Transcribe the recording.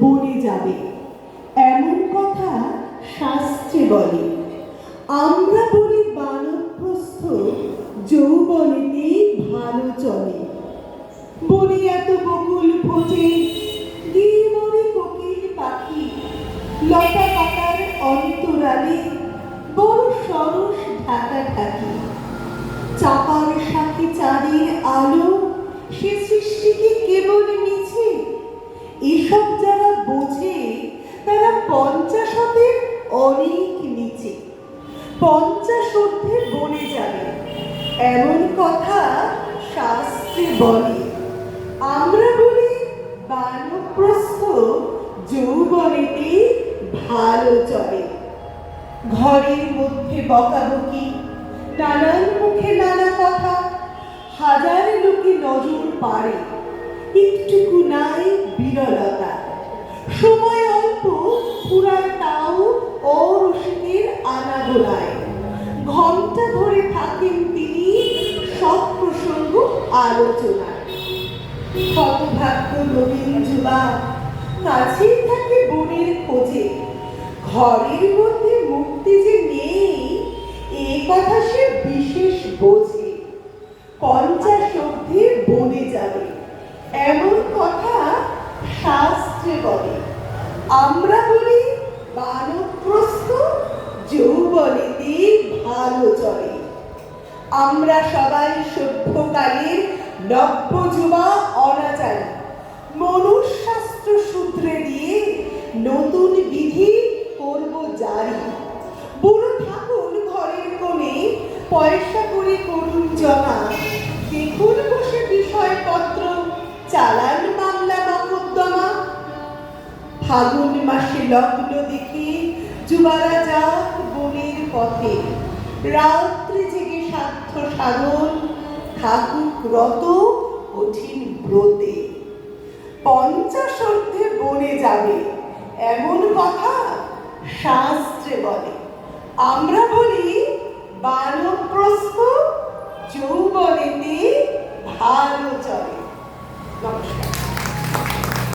বনে যাবে এমন কথা শাস্ত্রে বলে। আমরা বলি বানপ্রস্থ যৌবনেতেই ভালো চলে। বনে এত বকুল ফোটে, গিয়ে মরে কোকিল পাখি, লতা পাতার অন্তরালে বড় সরস ঢাকা ঢাকি। চাপার সাথে চাঁদের আলো সে সৃষ্টিকে কেবল মিছে। এসব যারা বোঝে তারা 50 অনেক নিচে। 50 বনে যাবে এমন কথা শাস্ত্রে বলে। আমরা বলি বানপ্রস্থ যৌবনেতে ভালো চলে। ঘরের মধ্যে বকাবকি, নানান মুখে নানা কথা, হাজার লোকে নজর পারে, একটুকু নাই বিরলতা। সময় অল্প, পুরায় তাও অরসিকের আনাগোনায়। ঘন্টা ধরে থাকেন তিনি সব প্রসঙ্গ আলোচনায়। হতভাগ্য নবীন যুবা কাছেই থাকে বনের খোঁজে। ঘরের মধ্যে মুক্তি যে নেই এ কথা সে বিশেষ বোঝে। 50 বনে যাবে এমন কথা শাস্ত্রে বলে। আমরা বলি বানপ্রস্থ যৌবনেতে ভালো চলে। আমরা সবাই সভ্যকালের নব্য যুবা অনাচারী। মনুষ্যশাস্ত্র সূত্রে দিয়ে নতুন বিধি করব জারি। বুড়ো ঠাকুর ঘরের কোণে পয়সা করে করুন জমা। দেখুন বসে বিষয়পত্র, চালান মামলা মকদ্দমা। ফাগুন মাসে লগ্ন দেখে যুবারা যাক বনের পথে। রাত্রি জেগে সাধ্য সাধন থাকুক রত কঠিন ব্রতে। 50 বনে যাবে এমন কথা শাস্ত্রে বলে। আমরা বলি বানপ্রস্থ যৌবনেতে ভালো